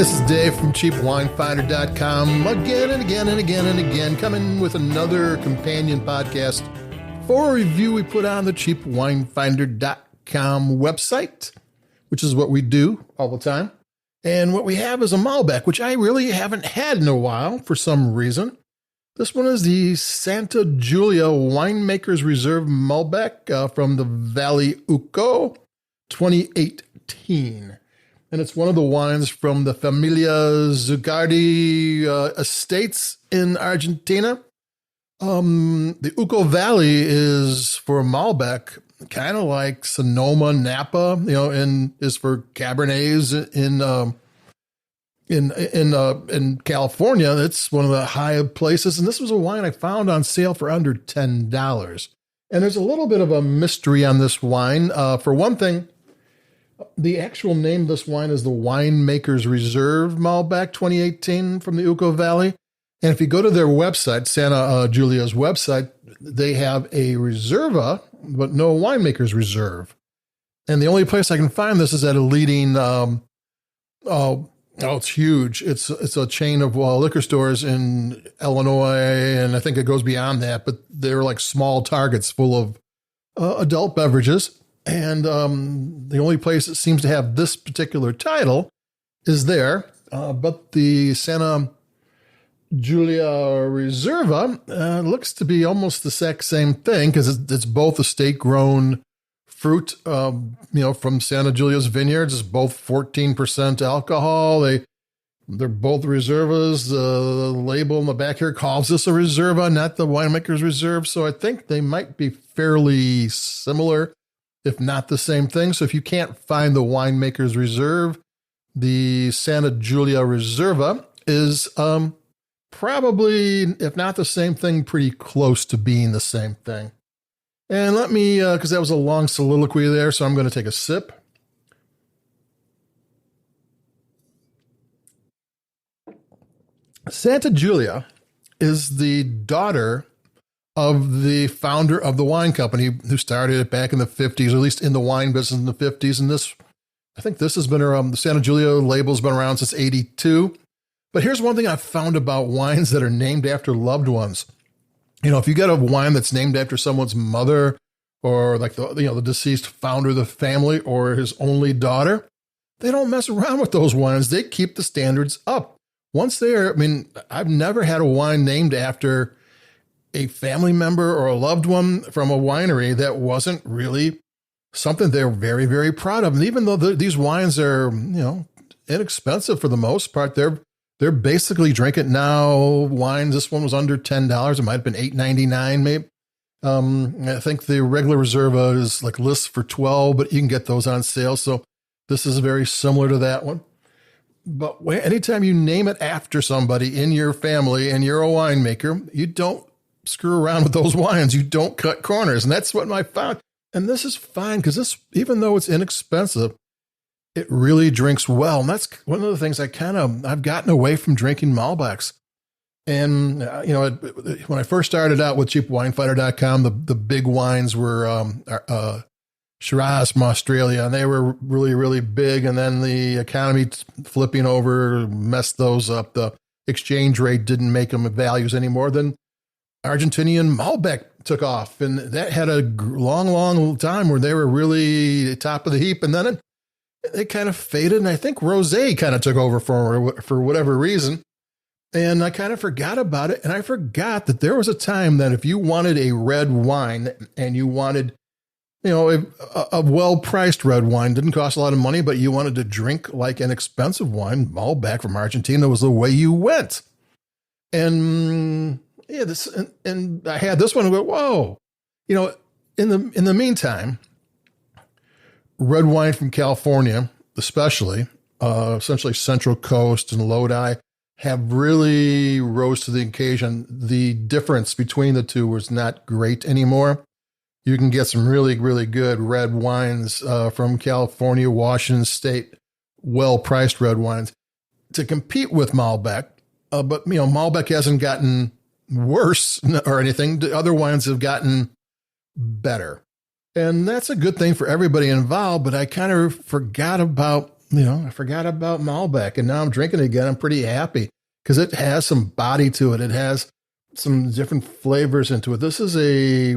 this is Dave from CheapWineFinder.com again and again and again and again, coming with another companion podcast for a review we put on the CheapWineFinder.com website, which is what we do all the time. And what we have is a Malbec, which I really haven't had in a while for some reason. This one is the Santa Julia Winemaker's Reserve Malbec from the Valley Uco 2018. And it's one of the wines from the Familia Zugardi estates in Argentina. The Uco Valley is for Malbec, kind of like Sonoma, Napa, and is for Cabernets in California. It's one of the high places. And this was a wine I found on sale for under $10. And there's a little bit of a mystery on this wine. For one thing, the actual name of this wine is the Winemaker's Reserve Malbec 2018 from the Uco Valley. And if you go to their website, Santa Julia's website, they have a Reserva, but no Winemaker's Reserve. And the only place I can find this is at a leading, it's huge. It's a chain of liquor stores in Illinois, and I think it goes beyond that, but they're like small Targets full of adult beverages. And the only place that seems to have this particular title is there. But the Santa Julia Reserva looks to be almost the exact same thing because it's both estate-grown fruit, from Santa Julia's vineyards. It's both 14% alcohol. They're both Reservas. The label in the back here calls this a Reserva, not the Winemaker's Reserve. So I think they might be fairly similar, if not the same thing. So if you can't find the Winemaker's Reserve, the Santa Julia Reserva is probably, if not the same thing, pretty close to being the same thing. And let me, because that was a long soliloquy there, so I'm going to take a sip. Santa Julia is the daughter of the founder of the wine company who started it back in the 50s, or at least in the wine business in the 50s. And I think this has been around, the Santa Julia label's been around since 82. But here's one thing I've found about wines that are named after loved ones. If you get a wine that's named after someone's mother, or like the deceased founder of the family or his only daughter, they don't mess around with those wines. They keep the standards up. Once I've never had a wine named after a family member or a loved one from a winery that wasn't really something they're very, very proud of. And even though these wines are, inexpensive for the most part, they're basically drink it now wines. This one was under $10. It might have been $8.99 maybe. I think the regular Reserva is like lists for $12, but you can get those on sale. So this is very similar to that one. But anytime you name it after somebody in your family and you're a winemaker, you don't screw around with those wines. You don't cut corners. And that's what I found. And this is fine because this, even though it's inexpensive, it really drinks well. And that's one of the things I've gotten away from drinking Malbecs. And, when I first started out with CheapWineFinder.com, the big wines were Shiraz from Australia, and they were really, really big. And then the economy flipping over messed those up. The exchange rate didn't make them values anymore. Then Argentinian Malbec took off, and that had a long, long time where they were really top of the heap. And then they kind of faded, and I think rosé kind of took over for whatever reason. And I kind of forgot about it, and I forgot that there was a time that if you wanted a red wine and you wanted, a well-priced red wine, didn't cost a lot of money, but you wanted to drink like an expensive wine, Malbec from Argentina was the way you went. And and I had this one and go, whoa, in the meantime, red wine from California, especially, essentially Central Coast and Lodi, have really rose to the occasion. The difference between the two was not great anymore. You can get some really, really good red wines from California, Washington State, well-priced red wines to compete with Malbec. But, Malbec hasn't gotten worse or anything. The other wines have gotten better. And that's a good thing for everybody involved, but I kind of forgot about I forgot about Malbec, and now I'm drinking it again. I'm pretty happy because it has some body to it. It has some different flavors into it. This is a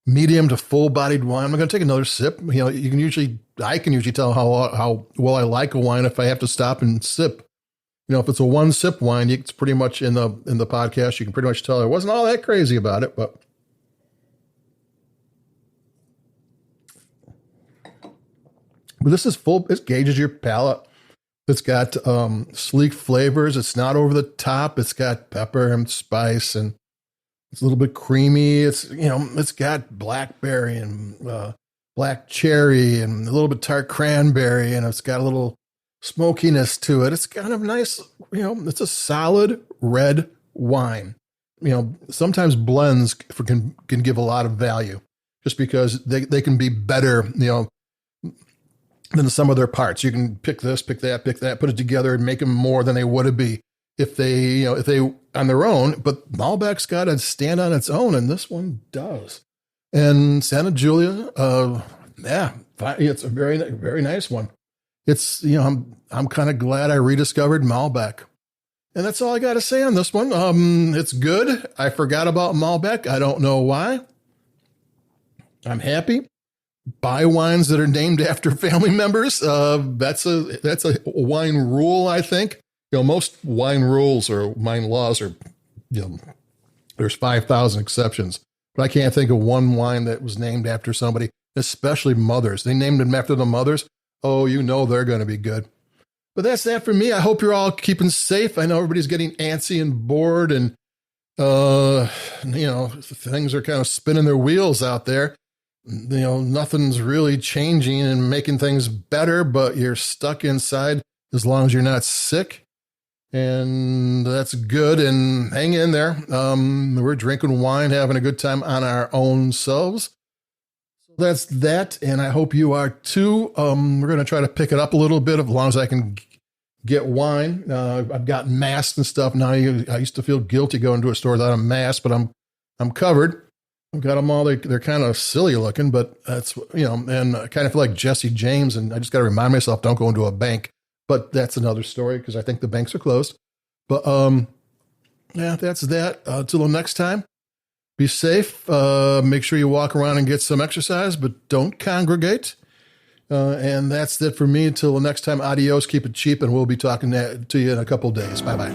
medium to full bodied wine. I'm going to take another sip. I can usually tell how well I like a wine if I have to stop and sip. If it's a one sip wine, it's pretty much in the podcast. You can pretty much tell I wasn't all that crazy about it, but this is full. It gauges your palate. It's got sleek flavors. It's not over the top. It's got pepper and spice, and it's a little bit creamy. It's got blackberry and black cherry and a little bit tart cranberry, and it's got a little smokiness to it. It's kind of nice. It's a solid red wine. Sometimes blends can give a lot of value just because they can be better, than some of their parts. You can pick this, pick that, put it together and make them more than they would be if they on their own. But Malbec's got to stand on its own, and this one does. And Santa Julia, it's a very, very nice one. It's, I'm kind of glad I rediscovered Malbec. And that's all I got to say on this one. It's good. I forgot about Malbec. I don't know why. I'm happy. Buy wines that are named after family members. That's a wine rule, I think. Most wine rules or wine laws are, there's 5,000 exceptions. But I can't think of one wine that was named after somebody, especially mothers. They named them after the mothers. Oh, they're going to be good. But that's that for me. I hope you're all keeping safe. I know everybody's getting antsy and bored, and things are kind of spinning their wheels out there. Nothing's really changing and making things better, but you're stuck inside as long as you're not sick. And that's good. And hang in there. We're drinking wine, having a good time on our own selves. So that's that. And I hope you are too. We're going to try to pick it up a little bit as long as I can get wine. I've got masks and stuff now. I used to feel guilty going to a store without a mask, but I'm covered. I've got them all. They're kind of silly looking, but that's, and I kind of feel like Jesse James, and I just got to remind myself, don't go into a bank. But that's another story because I think the banks are closed. But that's that. Till the next time, be safe. Make sure you walk around and get some exercise, but don't congregate. And that's it for me. Until the next time, adios, keep it cheap, and we'll be talking to you in a couple of days. Bye-bye.